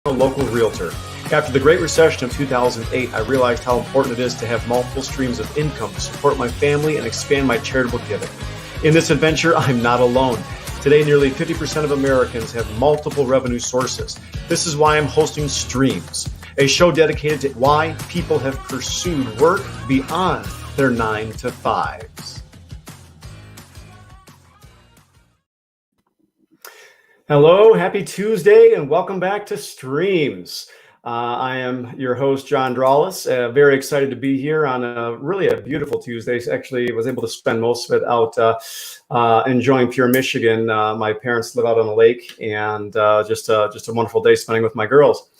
a local realtor. After the Great Recession of 2008, I realized how important it is to have multiple streams of income to support my family and expand my charitable giving. In this adventure, I'm not alone. Today, nearly 50% of Americans have multiple revenue sources. This is why I'm hosting Streams, a show dedicated to why people have pursued work beyond their 9-to-5s. Hello, happy Tuesday, and welcome back to Streams. I am your host, John Drawless. Very excited to be here on really a beautiful Tuesday. Actually, was able to spend most of it out enjoying Pure Michigan. My parents live out on the lake, and just a wonderful day spending with my girls.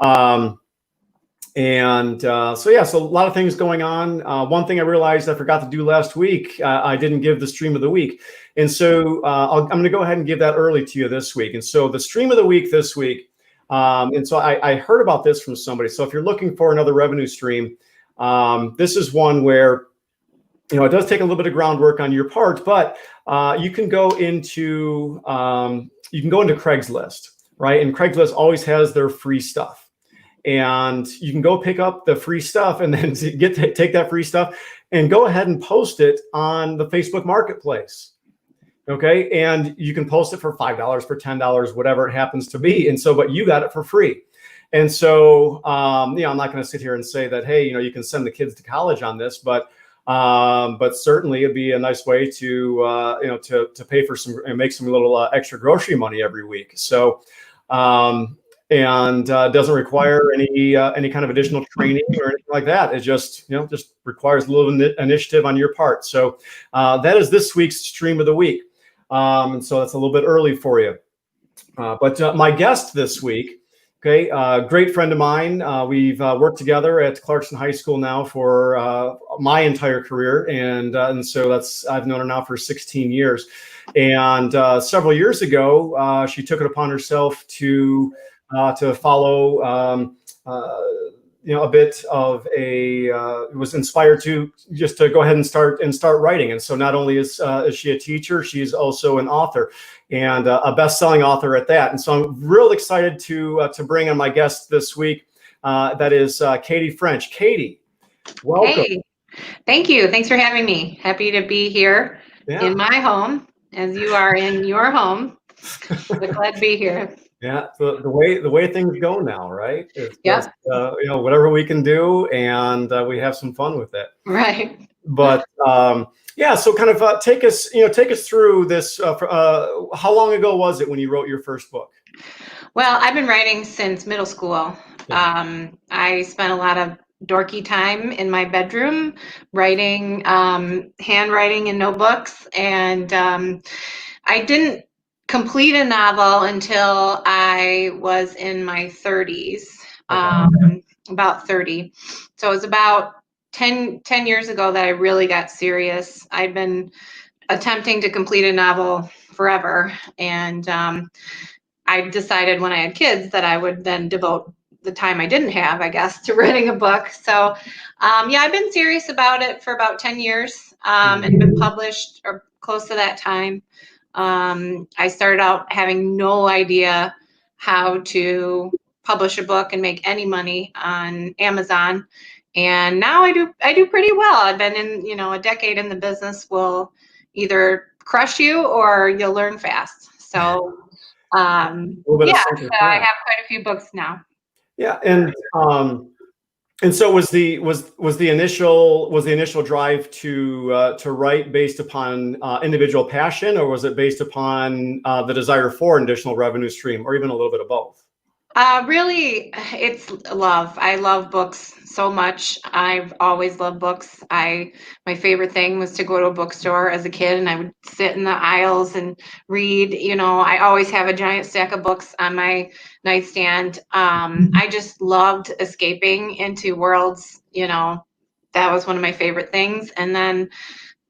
So a lot of things going on. One thing I realized I forgot to do last week, I didn't give the stream of the week. And so I'm going to go ahead and give that early to you this week. And so the stream of the week this week, I heard about this from somebody. So if you're looking for another revenue stream, this is one where, it does take a little bit of groundwork on your part, but you can go into Craigslist, right? And Craigslist always has their free stuff. And you can go pick up the free stuff and then take that free stuff and go ahead and post it on the Facebook Marketplace. Okay. And you can post it for $5, for $10, whatever it happens to be. And so, but you got it for free. And so, I'm not going to sit here and say that, hey, you can send the kids to college on this, but certainly it'd be a nice way to pay for some and make some little extra grocery money every week. So, doesn't require any kind of additional training or anything like that. It just requires a little initiative on your part. So that is this week's stream of the week. And so that's a little bit early for you. But my guest this week, great friend of mine. We've worked together at Clarkson High School now for my entire career, and so I've known her now for 16 years. And several years ago, she took it upon herself to follow, a bit of was inspired to go ahead and start writing. And so not only is she a teacher, she's also an author, and a best-selling author at that. And so I'm real excited to bring on my guest this week. That is Katie French. Katie, welcome. Hey, thank you. Thanks for having me. Happy to be here in my home, as you are in your home. We're glad to be here. Yeah, the way things go now, right? It's just, whatever we can do, and we have some fun with it. Right. But so kind of take us through this. How long ago was it when you wrote your first book? Well, I've been writing since middle school. Yeah. I spent a lot of dorky time in my bedroom writing, handwriting in notebooks, and I didn't complete a novel until I was in my 30s, about 30. So it was about 10 years ago that I really got serious. I'd been attempting to complete a novel forever. And I decided when I had kids that I would then devote the time I didn't have, I guess, to writing a book. So I've been serious about it for about 10 years and been published or close to that time. I started out having no idea how to publish a book and make any money on Amazon. And now I do pretty well. I've been in, a decade in the business will either crush you or you'll learn fast. So, so I have quite a few books now. Yeah. And so was the initial drive to write based upon individual passion, or was it based upon the desire for an additional revenue stream, or even a little bit of both? Really, it's love. I love books so much. I've always loved books. My favorite thing was to go to a bookstore as a kid, and I would sit in the aisles and read. I always have a giant stack of books on my nightstand. I just loved escaping into worlds. That was one of my favorite things. And then,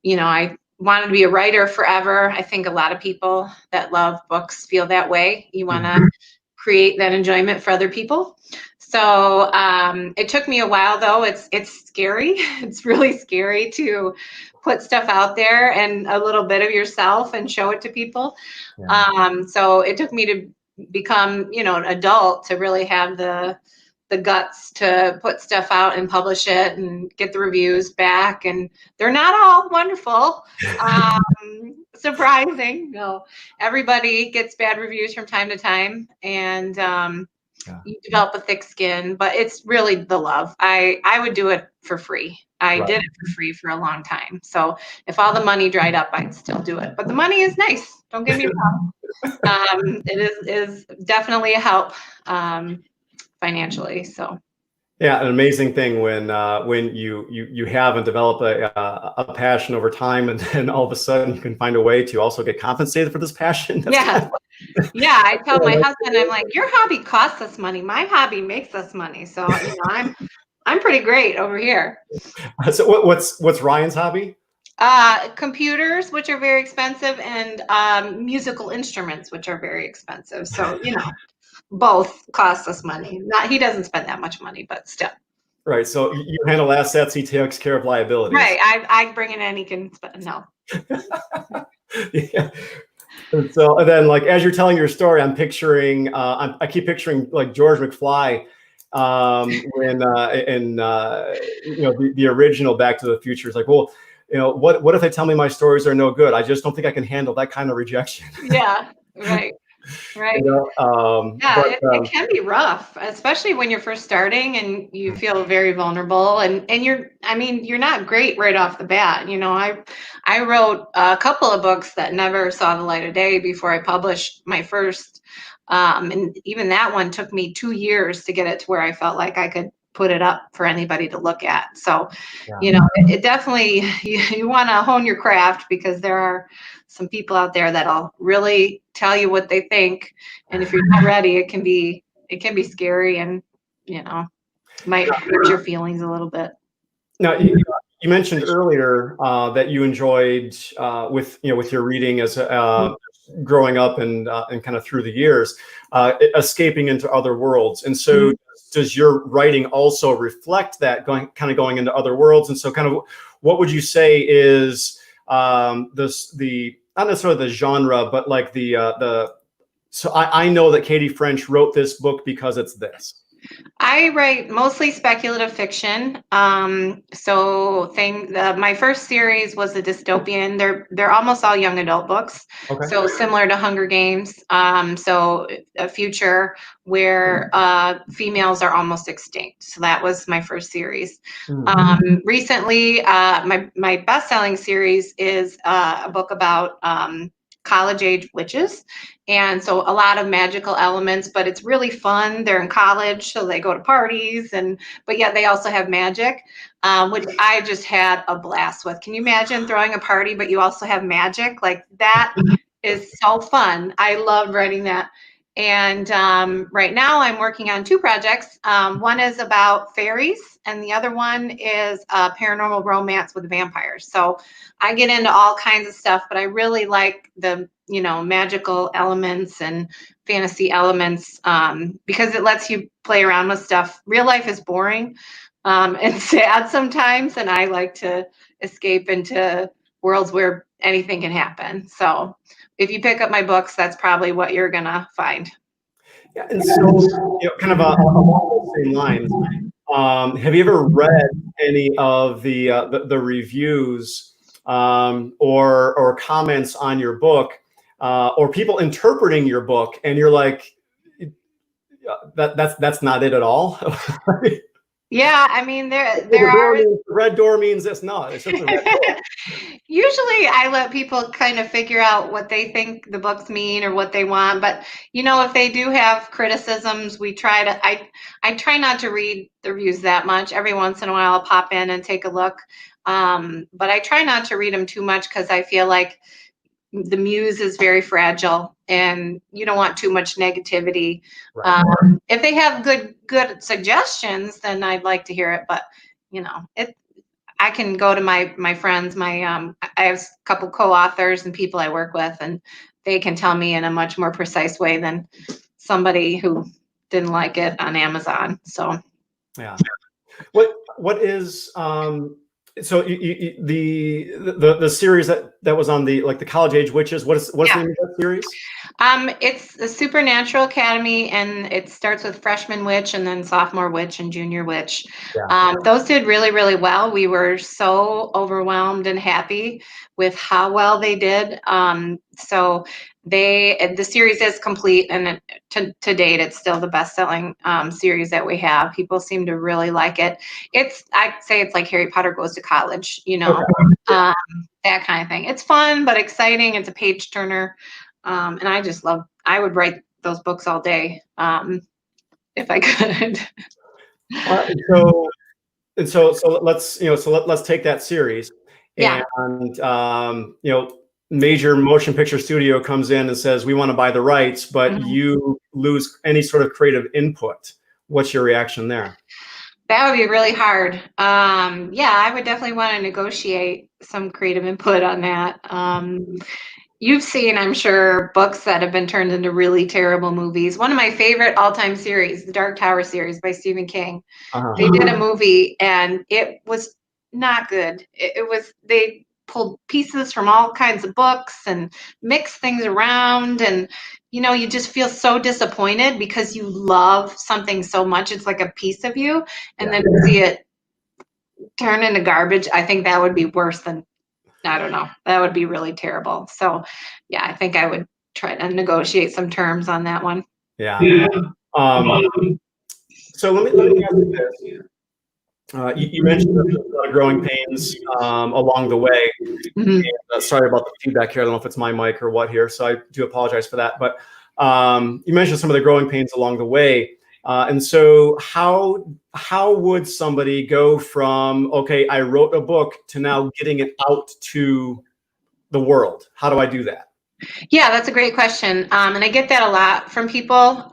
I wanted to be a writer forever. I think a lot of people that love books feel that way. You want to create that enjoyment for other people. So it took me a while, though. It's scary. It's really scary to put stuff out there and a little bit of yourself and show it to people. Yeah. So it took me to become, an adult to really have the guts to put stuff out and publish it and get the reviews back. And they're not all wonderful. Surprising. No, everybody gets bad reviews from time to time. And you develop a thick skin, but it's really the love. I would do it for free. I did it for free for a long time. So if all the money dried up, I'd still do it. But the money is nice. Don't get me wrong. It is definitely a help financially. So. Yeah, an amazing thing when you have and develop a passion over time, and then all of a sudden you can find a way to also get compensated for this passion. Yeah. Yeah, I tell my husband, I'm like, your hobby costs us money. My hobby makes us money. So I'm pretty great over here. So what's Ryan's hobby? Computers, which are very expensive, and musical instruments, which are very expensive. So both cost us money. He doesn't spend that much money, but still. Right. So you handle assets, he takes care of liabilities. Right. I bring in and he can spend. No. Yeah. And so, and then, like, as you're telling your story, I'm picturing, I keep picturing like George McFly, when in the original Back to the Future is like, well, what if they tell me my stories are no good? I just don't think I can handle that kind of rejection. Yeah. Right. Right. It can be rough, especially when you're first starting and you feel very vulnerable, and you're not great right off the bat. I wrote a couple of books that never saw the light of day before I published my first, and even that one took me 2 years to get it to where I felt like I could put it up for anybody to look at. So, it definitely, you want to hone your craft, because there are some people out there that'll really tell you what they think. And if you're not ready, it can be scary, and, might hurt your feelings a little bit. Now, you mentioned earlier that you enjoyed with your reading as growing up and kind of through the years, escaping into other worlds. And so does your writing also reflect that, going into other worlds? And so kind of what would you say is the not necessarily the genre, but like so I know that Katie French wrote this book because it's this. I write mostly speculative fiction. My first series was a dystopian. They're almost all young adult books. Okay. So similar to Hunger Games. So a future where females are almost extinct. So that was my first series. Recently, my best-selling series is a book about college-age witches. And so a lot of magical elements, but it's really fun. They're in college, so they go to parties, but yet they also have magic, which I just had a blast with. Can you imagine throwing a party, but you also have magic? Like, that is so fun. I love writing that. And right now I'm working on 2 projects. One is about fairies, and the other one is paranormal romance with vampires. So I get into all kinds of stuff, but I really like the magical elements and fantasy elements, because it lets you play around with stuff. Real life is boring and sad sometimes, and I like to escape into worlds where anything can happen. So if you pick up my books, that's probably what you're gonna find. Yeah, and so kind of along the same lines, have you ever read any of the reviews or comments on your book, or people interpreting your book, and you're like, that's not it at all? Yeah, I mean, there are. Red door means this. No, it's just a red door. Usually I let people kind of figure out what they think the books mean or what they want. But, if they do have criticisms, I try not to read the reviews that much. Every once in a while I'll pop in and take a look. But I try not to read them too much, because I feel like the muse is very fragile, and you don't want too much negativity. Right. If they have good suggestions, then I'd like to hear it. But I can go to my friends. I have a couple co-authors and people I work with, and they can tell me in a much more precise way than somebody who didn't like it on Amazon. So yeah, what is so the series that that was on the college age witches. What's the name of that series? It's the Supernatural Academy, and it starts with freshman witch and then sophomore witch and junior witch. Yeah. Those did really, really well. We were so overwhelmed and happy with how well they did. So the series is complete, and to date, it's still the best-selling series that we have. People seem to really like it. I'd say it's like Harry Potter goes to college, Okay. that kind of thing. It's fun but exciting. It's a page turner. And I would write those books all day if I could. So let's take that series, Yeah. and major motion picture studio comes in and says, we want to buy the rights, but Mhm. you lose any sort of creative input. What's your reaction there? That would be really hard. Yeah, I would definitely want to negotiate some creative input on that. You've seen, I'm sure, books that have been turned into really terrible movies. One of my favorite all-time series, the Dark Tower series by Stephen King. They did a movie and it was not good. They pulled pieces from all kinds of books and mixed things around, and you just feel so disappointed because you love something so much. It's like a piece of you, and then to see it turn into garbage, I think that would be worse than, I don't know. That would be really terrible. So, yeah, I think I would try to negotiate some terms on that one. Yeah. So let me ask you this. You mentioned there's a lot of growing pains along the way. Mhm. And, sorry about the feedback here. I don't know if it's my mic or what here, so I do apologize for that. But you mentioned some of the growing pains along the way. And so how would somebody go from, okay, I wrote a book, to now getting it out to the world? How do I do that? Yeah, that's a great question. And I get that a lot from people.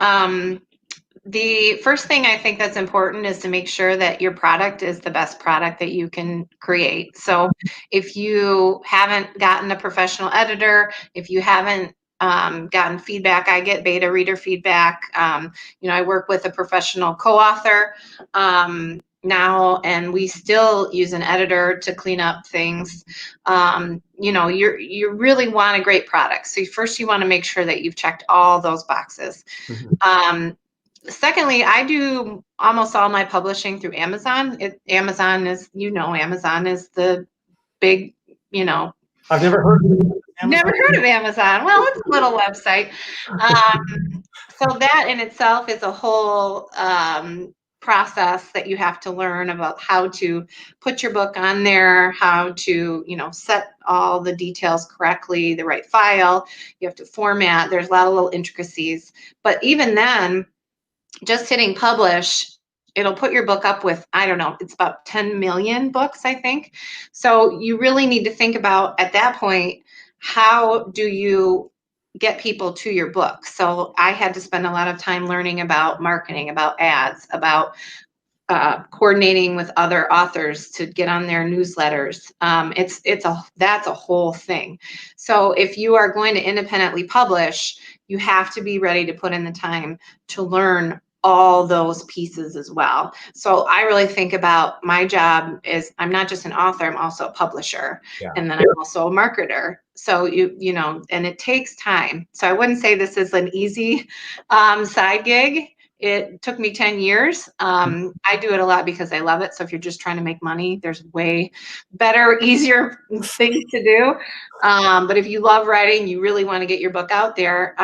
The first thing I think that's important is to make sure that your product is the best product that you can create. So if you haven't gotten a professional editor, if you haven't gotten feedback, I get beta reader feedback. I work with a professional co-author now, and we still use an editor to clean up things. You really want a great product. So first you want to make sure that you've checked all those boxes. Secondly, I do almost all my publishing through Amazon. Amazon is the big, I've never heard of Amazon. never heard of Amazon. Well, it's a little website. So that in itself is a whole process that you have to learn about how to put your book on there, how to, set all the details correctly, the right file. You have to format. There's a lot of little intricacies. But even then, just hitting publish, it'll put your book up with, I don't know, it's about 10 million books, I think. So you really need to think about, at that point, how do you get people to your book? So I had to spend a lot of time learning about marketing, about ads, about coordinating with other authors to get on their newsletters. That's a whole thing. So if you are going to independently publish, you have to be ready to put in the time to learn all those pieces as well. So I really think about, my job is, I'm not just an author, I'm also a publisher. Yeah. And then I'm also a marketer. So and it takes time. So I wouldn't say this is an easy side gig. It took me 10 years. I do it a lot because I love it. So if you're just trying to make money, there's way better, easier things to do. But if you love writing, you really want to get your book out there.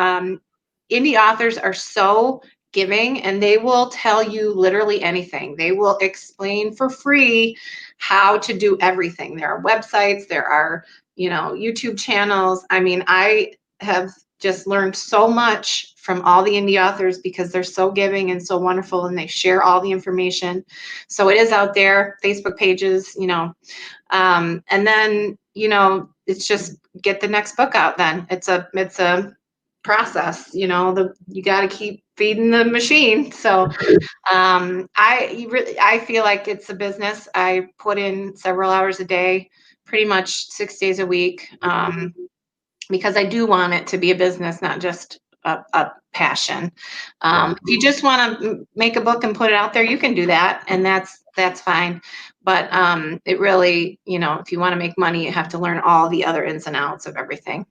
Indie authors are so giving, and they will tell you literally anything. They will explain for free how to do everything. There are websites, there are, YouTube channels. I mean, I have just learned so much from all the indie authors because they're so giving and so wonderful, and they share all the information. So it is out there, Facebook pages, and then, it's just get the next book out. Then it's a process, you got to keep feeding the machine. So I feel like it's a business. I put in several hours a day, pretty much 6 days a week, because I do want it to be a business, not just a passion. If you just want to make a book and put it out there, you can do that, and that's fine. But it really, if you want to make money, you have to learn all the other ins and outs of everything.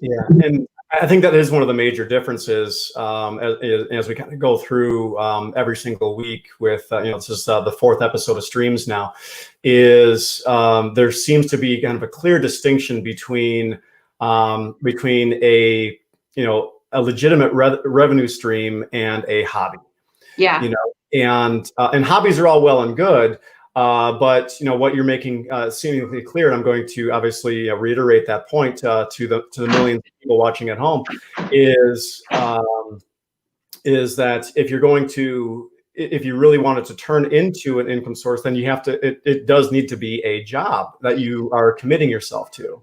Yeah, and I think that is one of the major differences as we kind of go through every single week with, this is the fourth episode of Streams now, is there seems to be kind of a clear distinction between a, a legitimate revenue stream and a hobby. Yeah. And hobbies are all well and good. But what you're making seemingly clear, and I'm going to obviously reiterate that point to the millions of people watching at home, is that if you really want it to turn into an income source, then you have to. It does need to be a job that you are committing yourself to.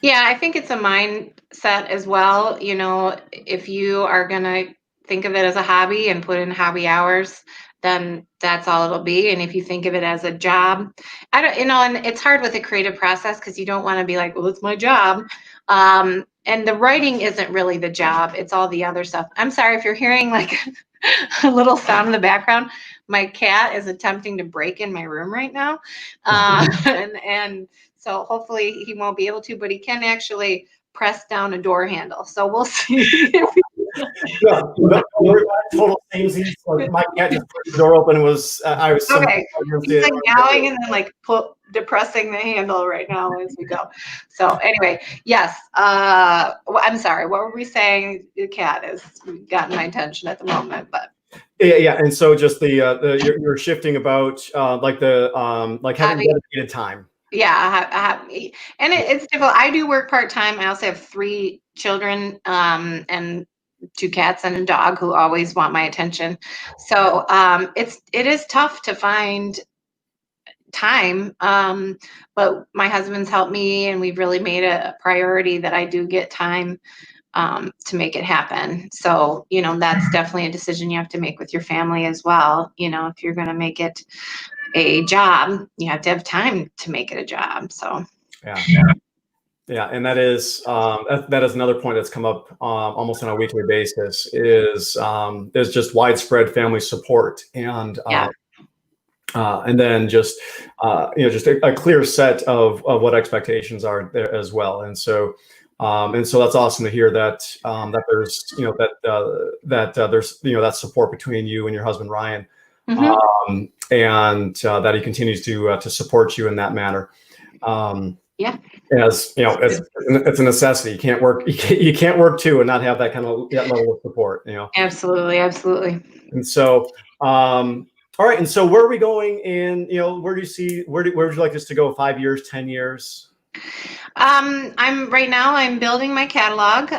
Yeah, I think it's a mindset as well. If you are gonna think of it as a hobby and put in hobby hours, then that's all it'll be. And if you think of it as a job, I don't, and it's hard with a creative process because you don't want to be like, well, it's my job. And the writing isn't really the job. It's all the other stuff. I'm sorry if you're hearing like a little sound in the background. My cat is attempting to break in my room right now. And so hopefully he won't be able to, but he can actually press down a door handle. So we'll see. Yeah, total samesies. Like my cat just pushed the door open and was I was okay. He's like meowing and then like depressing the handle right now as we go. So anyway, yes. I'm sorry. What were we saying? The cat has gotten my attention at the moment, but yeah. And so just you're shifting about like having dedicated time. Yeah, and it's difficult. I do work part-time. I also have 3 children and 2 cats and a dog who always want my attention. So it is tough to find time. But my husband's helped me, and we've really made a priority that I do get time to make it happen. So, that's definitely a decision you have to make with your family as well. If you're going to make it a job, you have to have time to make it a job. So yeah, and that is another point that's come up almost on a weekly basis is just widespread family support and then just just a clear set of what expectations are there as well. And so that's awesome to hear that there's there's that support between you and your husband Ryan. Mm-hmm. And that he continues to support you in that manner. Yeah, as it's a necessity. You can't work. You can't work too and not have that kind of level of support. Absolutely. And so, all right. And so, where are we going in? Where do you see? Where would you like this to go? 5 years, 10 years? I'm building my catalog.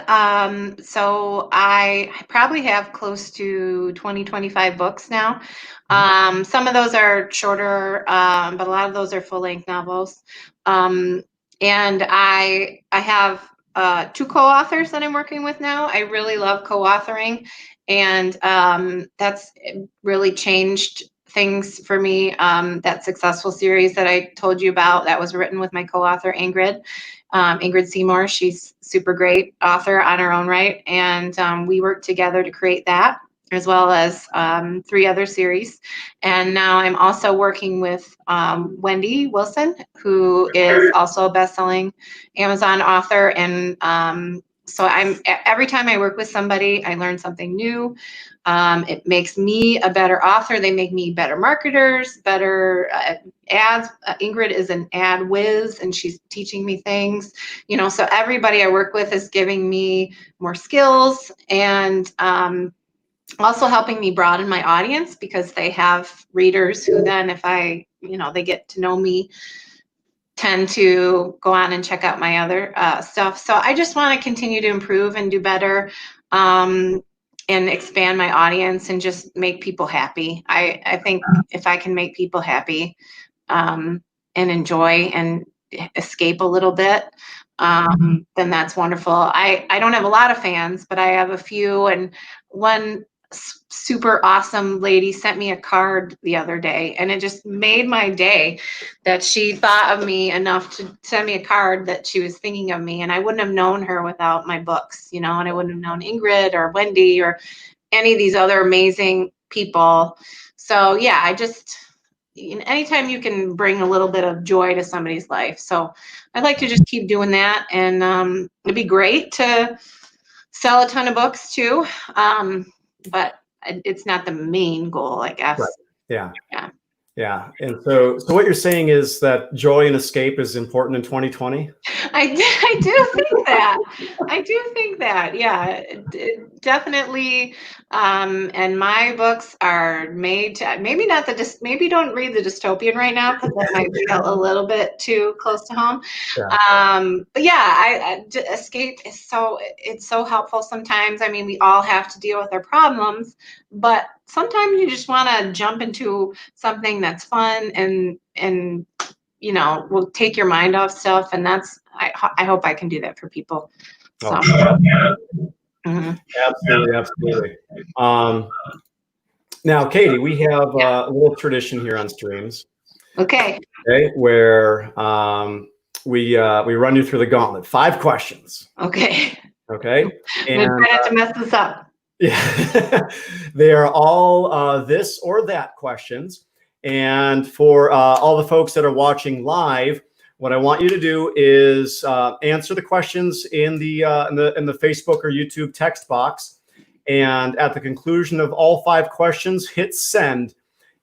So I probably have close to 25 books now. Some of those are shorter, but a lot of those are full-length novels. And I have 2 co-authors that I'm working with now. I really love co-authoring, and that's really changed things for me. That successful series that I told you about, that was written with my co-author Ingrid Seymour. She's super great author on her own right, and we worked together to create that, as well as 3 other series. And now I'm also working with Wendy Wilson, who is also a best-selling Amazon author. And so every time I work with somebody, I learn something new. It makes me a better author. They make me better marketers, better ads. Ingrid is an ad whiz, and she's teaching me things. So everybody I work with is giving me more skills, and also helping me broaden my audience, because they have readers who then, if they get to know me, tend to go on and check out my other stuff. So I just want to continue to improve and do better, and expand my audience and just make people happy. I think if I can make people happy and enjoy and escape a little bit, then that's wonderful. I don't have a lot of fans, but I have a few, and one super awesome lady sent me a card the other day, and it just made my day that she thought of me enough to send me a card that she was thinking of me. And I wouldn't have known her without my books, and I wouldn't have known Ingrid or Wendy or any of these other amazing people. So yeah, anytime you can bring a little bit of joy to somebody's life. So I'd like to just keep doing that. And it'd be great to sell a ton of books too. But it's not the main goal, I guess. Right. Yeah. Yeah. Yeah. And so what you're saying is that joy and escape is important in 2020? I do think that. I do think that. Yeah, definitely. And my books are made to, maybe not maybe don't read the dystopian right now, because that might be a little bit too close to home. Yeah. But yeah, escape is it's so helpful sometimes. I mean, we all have to deal with our problems, but sometimes you just want to jump into something that's fun and will take your mind off stuff. And I hope I can do that for people. So. Absolutely. Now, Katie, we have a little tradition here on streams. Okay, where we run you through the gauntlet. 5 questions. Okay. And I'm try not to mess this up. Yeah, they are all this or that questions. And for all the folks that are watching live, what I want you to do is answer the questions in the Facebook or YouTube text box. And at the conclusion of all 5 questions, hit send.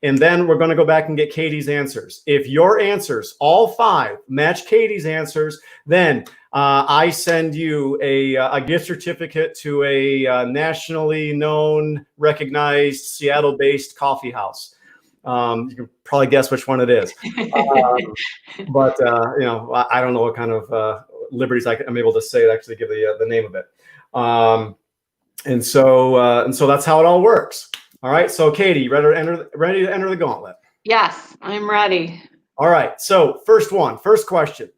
And then we're going to go back and get Katie's answers. If your answers, all 5, match Katie's answers, then I send you a gift certificate to a nationally known, recognized, Seattle-based coffee house. You can probably guess which one it is. But I don't know what kind of liberties I'm able to say to actually give the name of it. And so that's how it all works. All right. So Katie, ready to enter the gauntlet? Yes, I'm ready. All right. So first question.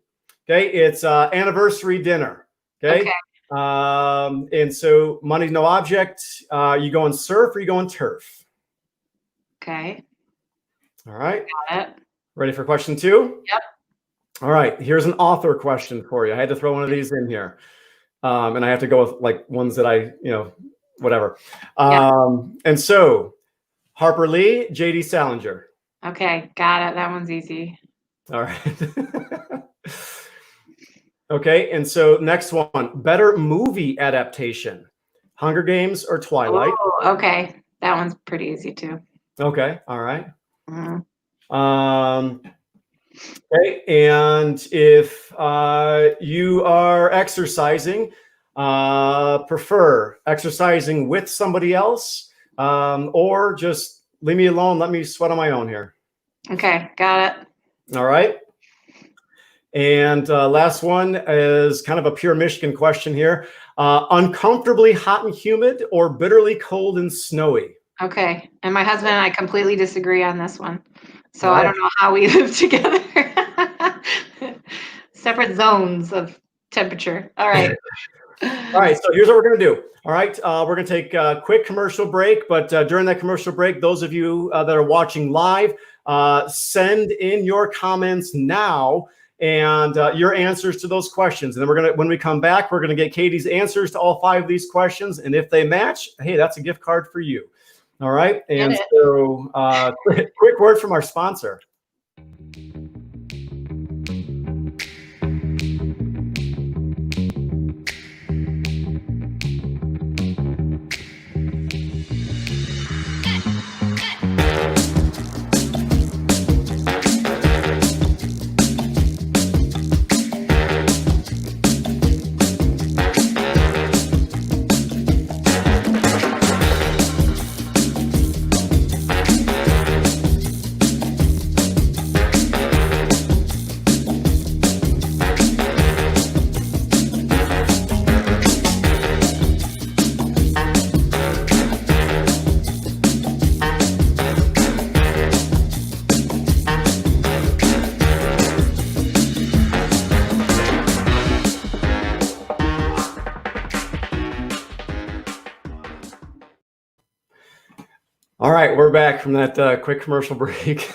Okay. It's anniversary dinner. Okay. And so money's no object. You going surf or you going turf? Okay. All right. Got it. Ready for question 2? Yep. All right. Here's an author question for you. I had to throw one of these in here. And I have to go with like ones that whatever. And so Harper Lee, J.D. Salinger. Okay. Got it. That one's easy. All right. Okay. And so next one, better movie adaptation, Hunger Games or Twilight? Oh, okay. That one's pretty easy too. Okay. All right. Mm-hmm. Okay. And if you are exercising, prefer exercising with somebody else, or just leave me alone, let me sweat on my own here. Okay, got it. All right. And last one is kind of a pure Michigan question here. Uncomfortably hot and humid or bitterly cold and snowy? Okay. And my husband and I completely disagree on this one. So I don't know how we live together. Separate zones of temperature. All right. All right. So here's what we're going to do. All right. We're going to take a quick commercial break. But during that commercial break, those of you that are watching live, send in your comments now and your answers to those questions. And then when we come back, we're going to get Katie's answers to all 5 of these questions. And if they match, hey, that's a gift card for you. All right. And so quick word from our sponsor. we're back from that quick commercial break.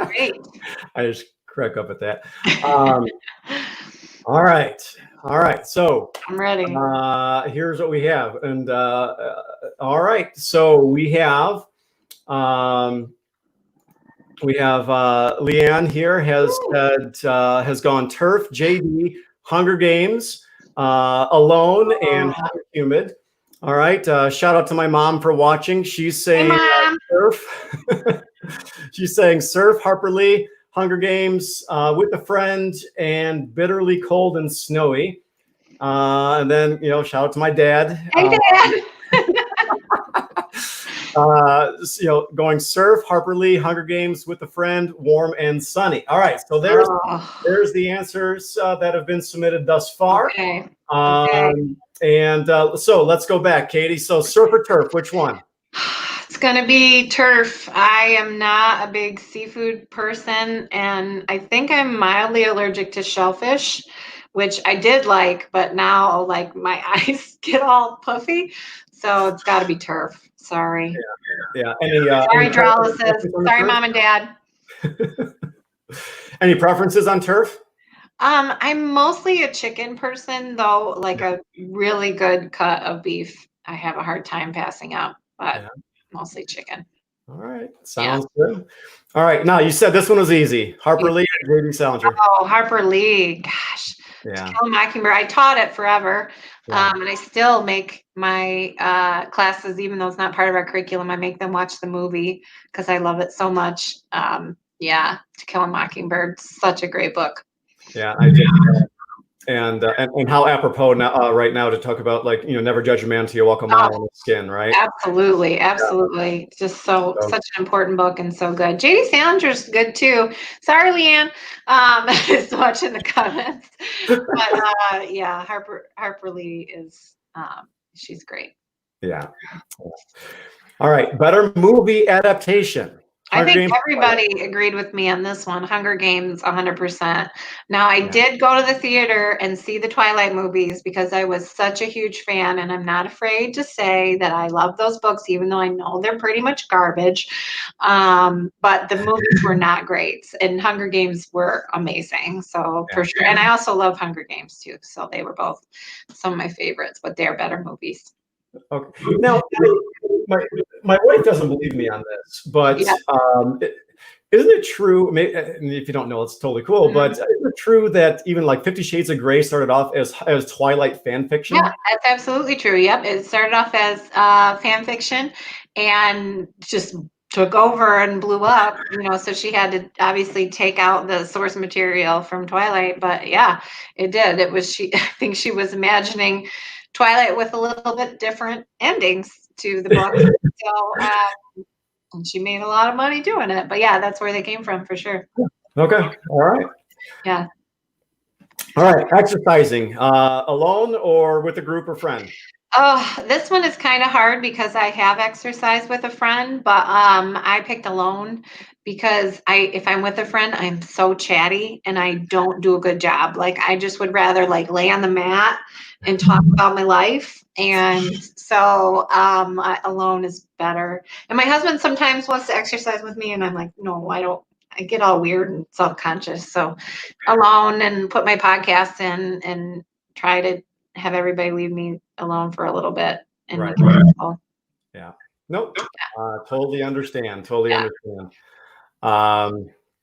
Great. I just crack up at that. All right. So I'm ready. here's what we have, and all right. So we have LeAnn here has gone turf, JD, Hunger Games, Alone, and Hot and Humid. All right. Shout out to my mom for watching. She's saying surf. She's saying surf, Harper Lee, Hunger Games, With a Friend, and Bitterly Cold and Snowy. And then, shout out to my dad. Hey, Dad. Going surf, Harper Lee, Hunger Games, With a Friend, Warm and Sunny. All right. So there's the answers that have been submitted thus far. Okay. And so let's go back, Katie. So surf or turf, which one? It's going to be turf. I am not a big seafood person, and I think I'm mildly allergic to shellfish, which I did like, but now like my eyes get all puffy. So it's got to be turf. Sorry. Yeah. Sorry, Drollises. Sorry, Mom and Dad. Any preferences on turf? I'm mostly a chicken person, though. Like a really good cut of beef, I have a hard time passing up, but mostly chicken. All right. Sounds good. All right. Now, you said this one was easy. Harper Lee or J.D. Salinger? Oh, Harper Lee. Gosh. To Kill a Mockingbird. I taught it forever. And I still make my classes, even though it's not part of our curriculum, I make them watch the movie because I love it so much. To Kill a Mockingbird. Such a great book. Yeah, I did. And how apropos now, right now, to talk about never judge a man till you walk a mile in his skin, right? Absolutely. Just such an important book and so good. J.D. Salinger's good too. Sorry, LeAnn, is watching the comments, but Harper Lee is she's great. Yeah. All right, better movie adaptation. I think everybody agreed with me on this one. Hunger Games, 100%. Now, I did go to the theater and see the Twilight movies because I was such a huge fan, and I'm not afraid to say that I love those books, even though I know they're pretty much garbage. But the movies were not great, and Hunger Games were amazing. So for sure. And I also love Hunger Games too. So they were both some of my favorites, but they're better movies. Okay. Now, my wife doesn't believe me on this, but isn't it true? Maybe, if you don't know, it's totally cool. But isn't it true that even like 50 Shades of Grey started off as Twilight fan fiction? Yeah, that's absolutely true. Yep, it started off as fan fiction, and just took over and blew up. So she had to obviously take out the source material from Twilight. But yeah, it did. It was I think she was imagining Twilight with a little bit different endings to the book. So and she made a lot of money doing it. But yeah, that's where they came from for sure. Okay. All right. Yeah. All right. Exercising, alone or with a group or friend? Oh, this one is kind of hard because I have exercised with a friend, but I picked alone because if I'm with a friend, I'm so chatty and I don't do a good job. Like I just would rather lay on the mat and talk about my life. And so alone is better. And my husband sometimes wants to exercise with me and I'm like, no, I don't. I get all weird and self-conscious. So alone and put my podcast in and try to have everybody leave me alone for a little bit and make it peaceful. Yeah. Nope. Totally understand.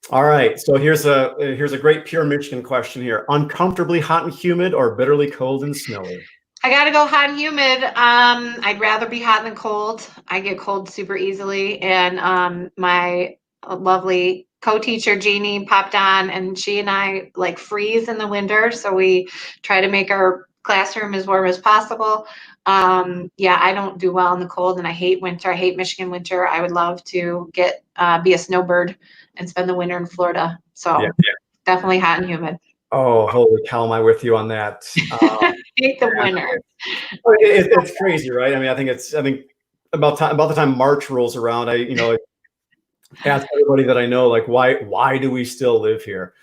All right. So here's a great pure Michigan question here. Uncomfortably hot and humid or bitterly cold and snowy? I got to go hot and humid. I'd rather be hot than cold. I get cold super easily. And my lovely co-teacher, Jeannie, popped on and she and I freeze in the winter. So we try to make our classroom as warm as possible. I don't do well in the cold and I hate winter. I hate Michigan winter. I would love to be a snowbird and spend the winter in Florida. So definitely hot and humid. Oh, holy cow, am I with you on that? Hate the winter. It's crazy, right? I mean, I think about the time March rolls around, I ask everybody that I know, why do we still live here?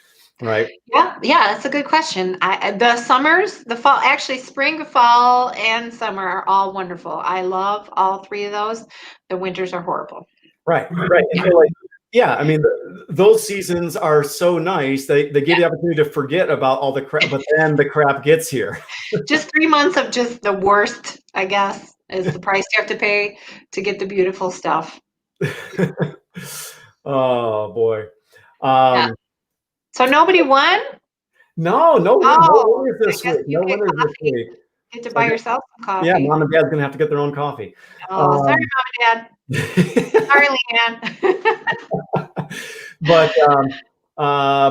Right. Yeah, that's a good question. The summers, the fall, actually spring, fall, and summer are all wonderful. I love all three of those. The winters are horrible. Right. Right. And so, like, yeah, I mean, those seasons are so nice. They give you the opportunity to forget about all the crap, but then the crap gets here. Just 3 months of just the worst, I guess, is the price you have to pay to get the beautiful stuff. Oh boy. Yeah. Um, So nobody won? no Oh, winners I this guess week. you No get winners this coffee. week. You get to So buy yourself some yeah, coffee. mom and dad's gonna have to get their own coffee. Oh, sorry, Um, Mom and Dad. Sorry, LeAnn.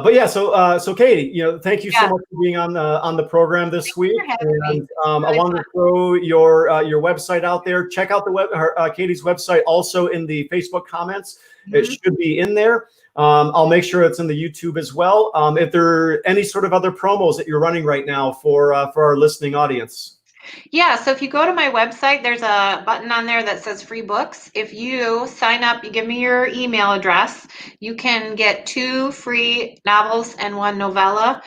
but yeah, so Katie, thank you so Yeah, much for being on the program this thanks week, for having me. and I Really wanted fun. to throw your website out there. Check out Katie's website also in the Facebook comments. It Mhm. should be in there. I'll make sure it's in the YouTube as well. If there are any sort of other promos that you're running right now for our listening audience. Yeah, so if you go to my website, there's a button on there that says free books. If you sign up, you give me your email address, you can get 2 free novels and 1 novella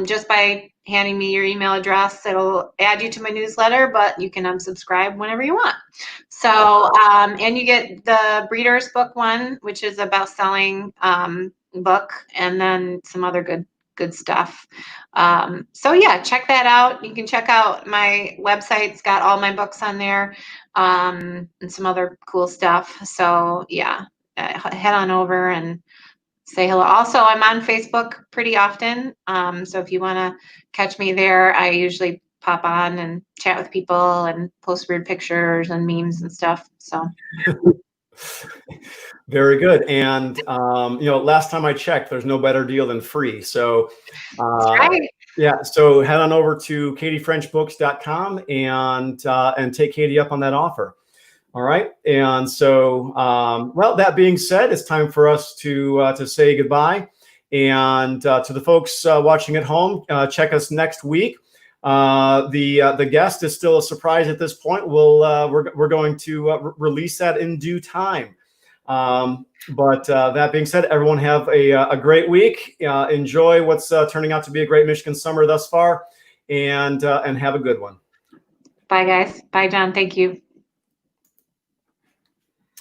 just by handing me your email address. It'll add you to my newsletter, but you can unsubscribe whenever you want. So, and you get the Breeder's Book one, which is a best-selling book, and then some other good stuff. So yeah, check that out. You can check out my website. It's got all my books on there, and some other cool stuff. So yeah, head on over and say hello. Also, I'm on Facebook pretty often. So if you want to catch me there, I usually pop on and chat with people and post weird pictures and memes and stuff. So Very good. And last time I checked, there's no better deal than free. So that's right. yeah, so head on over to katiefrenchbooks.com and take Katie up on that offer. All right. And so, well, that being said, it's time for us to say goodbye. And to the folks watching at home, check us next week. The guest is still a surprise at this point. We're going to release that in due time. But that being said, everyone have a great week. Enjoy what's turning out to be a great Michigan summer thus far, and have a good one. Bye, guys. Bye, John. Thank you.